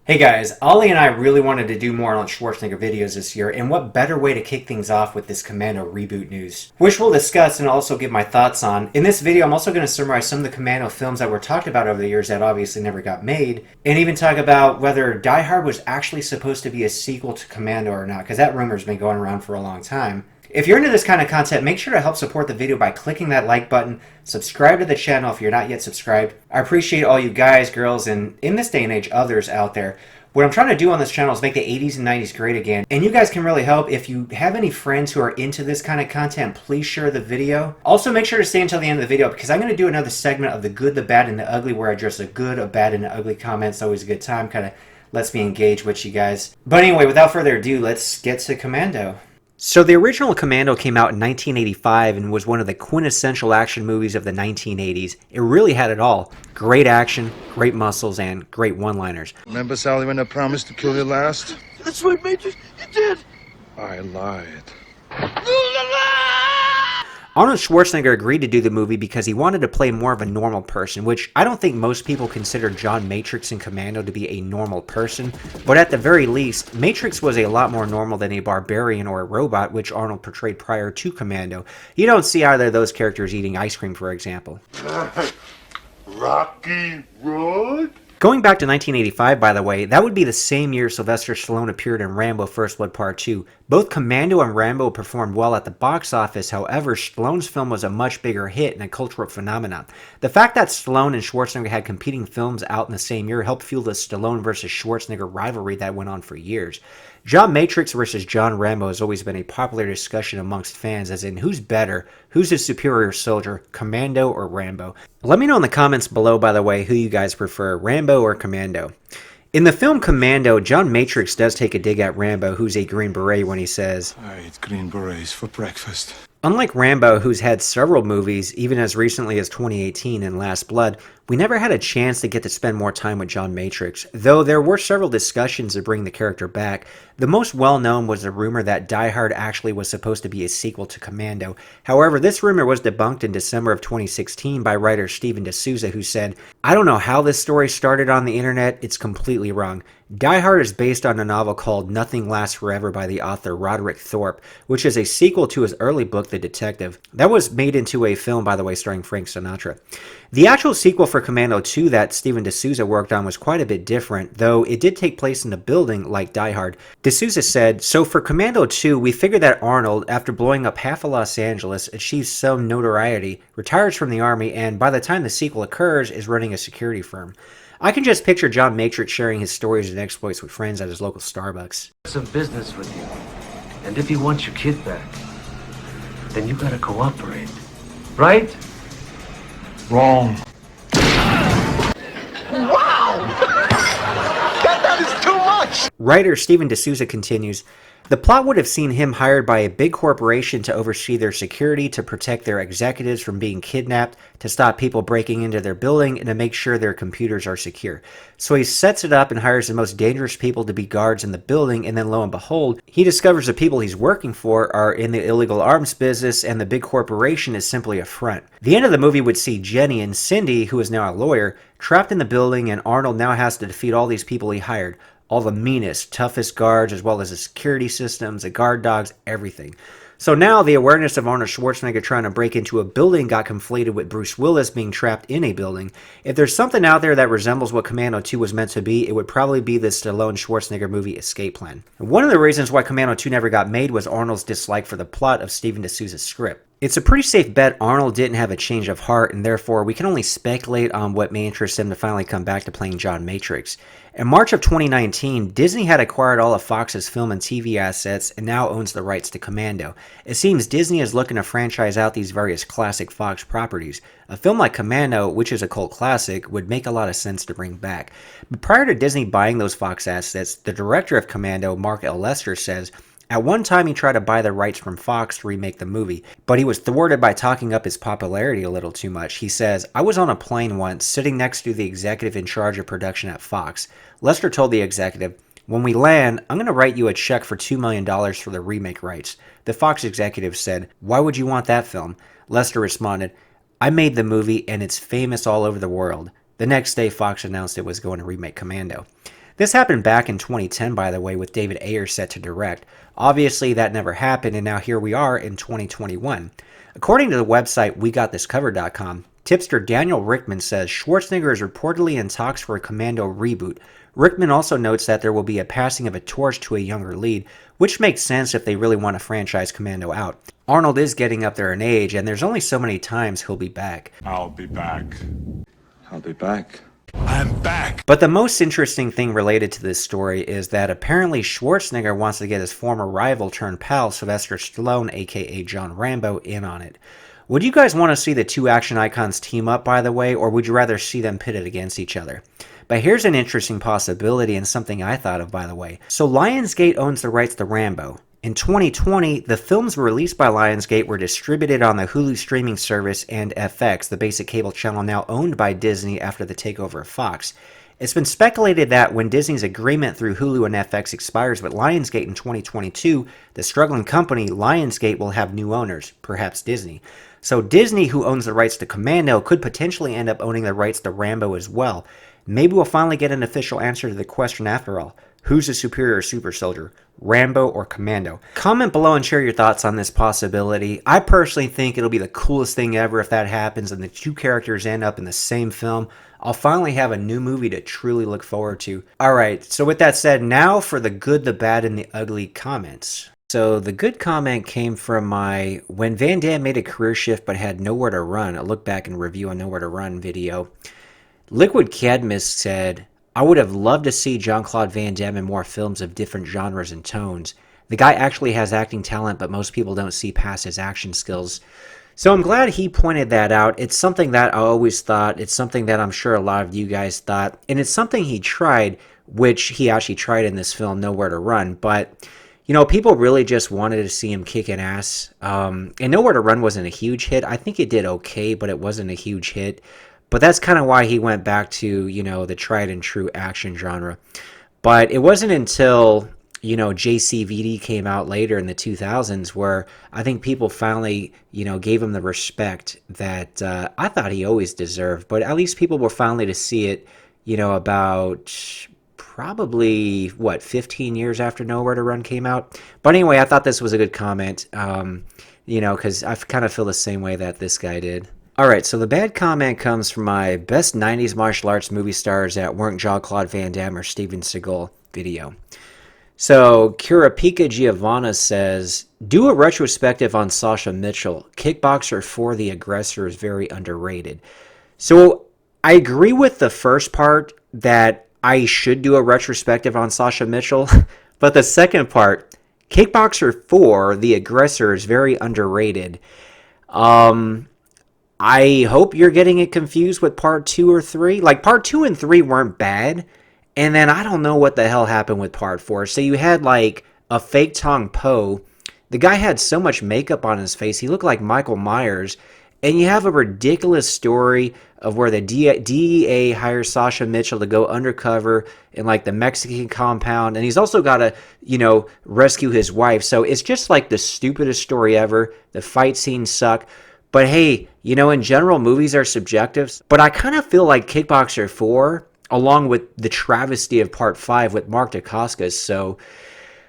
Hey guys, Ollie and I really wanted to do more Arnold Schwarzenegger videos this year, and what better way to kick things off with this Commando reboot news, which we'll discuss and also give my thoughts on. In this video, I'm also going to summarize some of the Commando films that were talked about over the years that obviously never got made, and even talk about whether Die Hard was actually supposed to be a sequel to Commando or not, because that rumor's been going around for a long time. If you're into this kind of content, make sure to help support the video by clicking that like button, subscribe to the channel if you're not yet subscribed. I appreciate all you guys, girls, and in this day and age, others out there. What I'm trying to do on this channel is make the 80s and 90s great again, and you guys can really help. If you have any friends who are into this kind of content, please share the video. Also, make sure to stay until the end of the video because I'm going to do another segment of the good, the bad, and the ugly where I address the good, a bad, and the ugly comments. It's always a good time, kind of lets me engage with you guys. But anyway, without further ado, let's get to Commando. So the original Commando came out in 1985 and was one of the quintessential action movies of the 1980s. It really had it all. Great action, great muscles, and great one-liners. Remember, Sally, when I promised to kill you last? That's right, Major. You did. I lied. Arnold Schwarzenegger agreed to do the movie because he wanted to play more of a normal person, which I don't think most people consider John Matrix in Commando to be a normal person, but at the very least, Matrix was a lot more normal than a barbarian or a robot, which Arnold portrayed prior to Commando. You don't see either of those characters eating ice cream, for example. Rocky Road? Going back to 1985, by the way, that would be the same year Sylvester Stallone appeared in Rambo First Blood Part 2. Both Commando and Rambo performed well at the box office, however, Stallone's film was a much bigger hit and a cultural phenomenon. The fact that Stallone and Schwarzenegger had competing films out in the same year helped fuel the Stallone versus Schwarzenegger rivalry that went on for years. John Matrix versus John Rambo has always been a popular discussion amongst fans, as in who's better, who's the superior soldier, Commando or Rambo. Let me know in the comments below, by the way, who you guys prefer, Rambo or Commando. In the film Commando, John Matrix does take a dig at Rambo, who's a Green Beret, when he says, I eat green berets for breakfast. Unlike Rambo, who's had several movies, even as recently as 2018 and Last Blood, we never had a chance to get to spend more time with John Matrix, though there were several discussions to bring the character back. The most well-known was the rumor that Die Hard actually was supposed to be a sequel to Commando. However, this rumor was debunked in December of 2016 by writer Steven D'Souza, who said, I don't know how this story started on the internet, it's completely wrong. Die Hard is based on a novel called Nothing Lasts Forever by the author Roderick Thorpe, which is a sequel to his early book, The Detective. That was made into a film, by the way, starring Frank Sinatra. The actual sequel for Commando 2 that Steven D'Souza worked on was quite a bit different, though it did take place in a building like Die Hard. D'Souza said, so for Commando 2, we figured that Arnold, after blowing up half of Los Angeles, achieves some notoriety, retires from the army, and by the time the sequel occurs, is running a security firm. I can just picture John Matrix sharing his stories and exploits with friends at his local Starbucks. Some business with you. And if you want your kid back, then you gotta cooperate. Right? Wrong. That is too much. Writer Steven D'Souza continues, the plot would have seen him hired by a big corporation to oversee their security, to protect their executives from being kidnapped, to stop people breaking into their building, and to make sure their computers are secure. So he sets it up and hires the most dangerous people to be guards in the building, and then lo and behold, he discovers the people he's working for are in the illegal arms business, and the big corporation is simply a front. The end of the movie would see Jenny and Cindy, who is now a lawyer, trapped in the building, and Arnold now has to defeat all these people he hired. All the meanest, toughest guards, as well as the security systems, the guard dogs, everything. So now the awareness of Arnold Schwarzenegger trying to break into a building got conflated with Bruce Willis being trapped in a building. If there's something out there that resembles what Commando 2 was meant to be, it would probably be the Stallone-Schwarzenegger movie Escape Plan. And one of the reasons why Commando 2 never got made was Arnold's dislike for the plot of Steven D'Souza's script. It's a pretty safe bet Arnold didn't have a change of heart, and therefore we can only speculate on what may interest him to finally come back to playing John Matrix. In March of 2019, Disney had acquired all of Fox's film and TV assets and now owns the rights to Commando. It seems Disney is looking to franchise out these various classic Fox properties. A film like Commando, which is a cult classic, would make a lot of sense to bring back. But prior to Disney buying those Fox assets, the director of Commando, Mark L. Lester, says, at one time he tried to buy the rights from Fox to remake the movie, but he was thwarted by talking up his popularity a little too much. He says, I was on a plane once, sitting next to the executive in charge of production at Fox. Lester told the executive, when we land, I'm going to write you a check for $2 million for the remake rights. The Fox executive said, why would you want that film? Lester responded, I made the movie and it's famous all over the world. The next day, Fox announced it was going to remake Commando. This happened back in 2010, by the way, with David Ayer set to direct. Obviously, that never happened, and now here we are in 2021. According to the website WeGotThisCovered.com, tipster Daniel Rickman says Schwarzenegger is reportedly in talks for a Commando reboot. Rickman also notes that there will be a passing of a torch to a younger lead, which makes sense if they really want to franchise Commando out. Arnold is getting up there in age, and there's only so many times he'll be back. I'll be back. I'll be back. I'm back. But the most interesting thing related to this story is that apparently Schwarzenegger wants to get his former rival turned pal Sylvester Stallone, aka John Rambo, in on it. Would you guys want to see the two action icons team up, by the way, or would you rather see them pitted against each other? But here's an interesting possibility and something I thought of, by the way. So Lionsgate owns the rights to Rambo. In 2020, the films released by Lionsgate were distributed on the Hulu streaming service and FX, the basic cable channel now owned by Disney after the takeover of Fox. It's been speculated that when Disney's agreement through Hulu and FX expires with Lionsgate in 2022, the struggling company Lionsgate will have new owners, perhaps Disney. So Disney, who owns the rights to Commando, could potentially end up owning the rights to Rambo as well. Maybe we'll finally get an official answer to the question after all. Who's the superior super soldier, Rambo or Commando? Comment below and share your thoughts on this possibility. I personally think it'll be the coolest thing ever if that happens and the two characters end up in the same film. I'll finally have a new movie to truly look forward to. Alright, so with that said, now for the good, the bad, and the ugly comments. So the good comment came from my When Van Damme Made a Career Shift But Had Nowhere to Run, a look back and review on Nowhere to Run video. Liquid Cadmus said, I would have loved to see Jean-Claude Van Damme in more films of different genres and tones. The guy actually has acting talent, but most people don't see past his action skills. So I'm glad he pointed that out. It's something that I always thought. It's something that I'm sure a lot of you guys thought. And it's something he tried, which he actually tried in this film, Nowhere to Run. But, you know, people really just wanted to see him kicking ass. And Nowhere to Run wasn't a huge hit. I think it did okay, but it wasn't a huge hit. But that's kind of why he went back to, you know, the tried and true action genre. But it wasn't until, you know, JCVD came out later in the 2000s where I think people finally, you know, gave him the respect that I thought he always deserved. But at least people were finally to see it, you know, about probably, 15 years after Nowhere to Run came out. But anyway, I thought this was a good comment, you know, because I kind of feel the same way that this guy did. Alright, so the bad comment comes from my best 90s martial arts movie stars that weren't Jean-Claude Van Damme or Steven Seagal video. So, Kurapika Giovanna says, do a retrospective on Sasha Mitchell. Kickboxer for the Aggressor is very underrated. So, I agree with the first part that I should do a retrospective on Sasha Mitchell, but the second part, Kickboxer for the Aggressor is very underrated. I hope you're getting it confused with part 2 or 3. Like, part 2 and 3 weren't bad. And then I don't know what the hell happened with part 4. So you had, like, a fake Tong Po. The guy had so much makeup on his face. He looked like Michael Myers. And you have a ridiculous story of where the DEA hires Sasha Mitchell to go undercover in, like, the Mexican compound. And he's also got to, you know, rescue his wife. So it's just, like, the stupidest story ever. The fight scenes suck. But hey, you know, in general, movies are subjective. But I kind of feel like Kickboxer 4, along with the travesty of Part 5 with Mark Dacascos. So,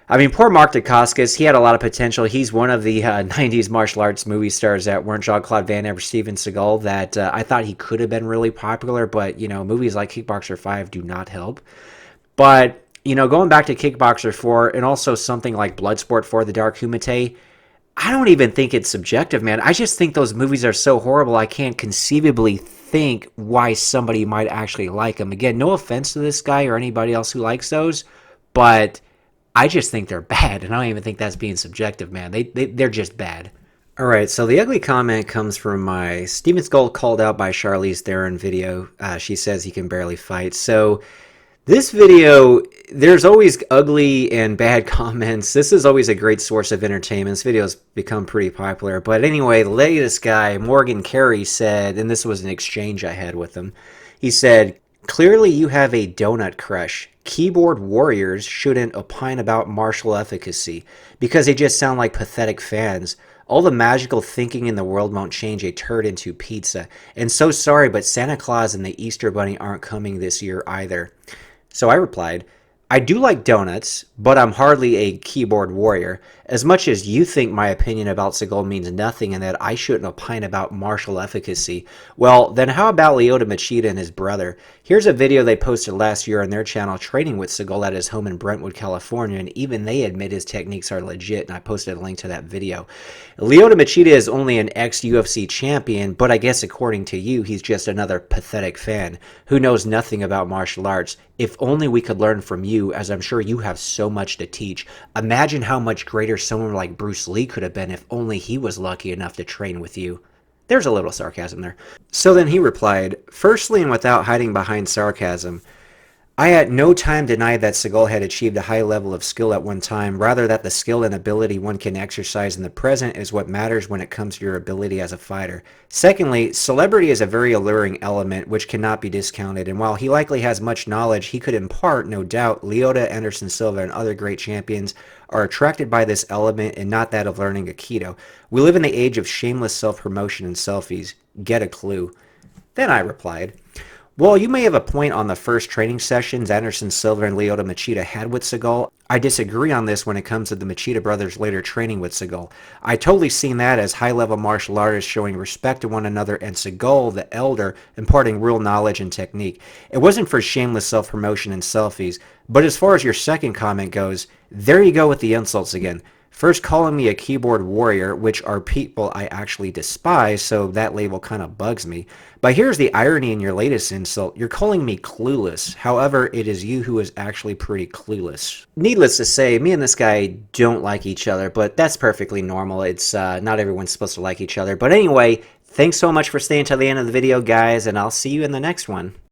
I mean, poor Mark Dacascos, he had a lot of potential. He's one of the 90s martial arts movie stars that weren't Jean-Claude Van Damme or Steven Seagal that I thought he could have been really popular. But, you know, movies like Kickboxer 5 do not help. But, you know, going back to Kickboxer 4 and also something like Bloodsport 4, The Dark Humate, I don't even think it's subjective, man. I just think those movies are so horrible, I can't conceivably think why somebody might actually like them. Again, no offense to this guy or anybody else who likes those, but I just think they're bad, and I don't even think that's being subjective, man. They're just bad. Alright, so the ugly comment comes from my Steven Skull called out by Charlize Theron video. She says he can barely fight. So this video, there's always ugly and bad comments. This is always a great source of entertainment. This video's become pretty popular. But anyway, the latest guy, Morgan Carey, said, and this was an exchange I had with him, he said, clearly you have a donut crush. Keyboard warriors shouldn't opine about martial efficacy because they just sound like pathetic fans. All the magical thinking in the world won't change a turd into pizza. And so sorry, but Santa Claus and the Easter Bunny aren't coming this year either. So I replied, I do like donuts, but I'm hardly a keyboard warrior. As much as you think my opinion about Seagal means nothing and that I shouldn't opine about martial efficacy, well, then how about Lyoto Machida and his brother? Here's a video they posted last year on their channel training with Seagal at his home in Brentwood, California, and even they admit his techniques are legit, and I posted a link to that video. Lyoto Machida is only an ex-UFC champion, but I guess according to you, he's just another pathetic fan who knows nothing about martial arts. If only we could learn from you, as I'm sure you have so much to teach. Imagine how much greater someone like Bruce Lee could have been if only he was lucky enough to train with you. There's a little sarcasm there. So then he replied, firstly and without hiding behind sarcasm, I at no time denied that Seagal had achieved a high level of skill at one time, rather that the skill and ability one can exercise in the present is what matters when it comes to your ability as a fighter. Secondly, celebrity is a very alluring element which cannot be discounted, and while he likely has much knowledge he could impart, no doubt, Lyoto, Anderson Silva, and other great champions are attracted by this element and not that of learning Aikido. We live in the age of shameless self-promotion and selfies. Get a clue. Then I replied, well, you may have a point on the first training sessions Anderson Silva and Lyoto Machida had with Seagal. I disagree on this when it comes to the Machida brothers later training with Seagal. I totally seen that as high-level martial artists showing respect to one another and Seagal, the elder, imparting real knowledge and technique. It wasn't for shameless self-promotion and selfies. But as far as your second comment goes, there you go with the insults again. First calling me a keyboard warrior, which are people I actually despise, so that label kind of bugs me. But here's the irony in your latest insult. You're calling me clueless. However, it is you who is actually pretty clueless. Needless to say, me and this guy don't like each other, but that's perfectly normal. It's not everyone's supposed to like each other. But anyway, thanks so much for staying till the end of the video, guys, and I'll see you in the next one.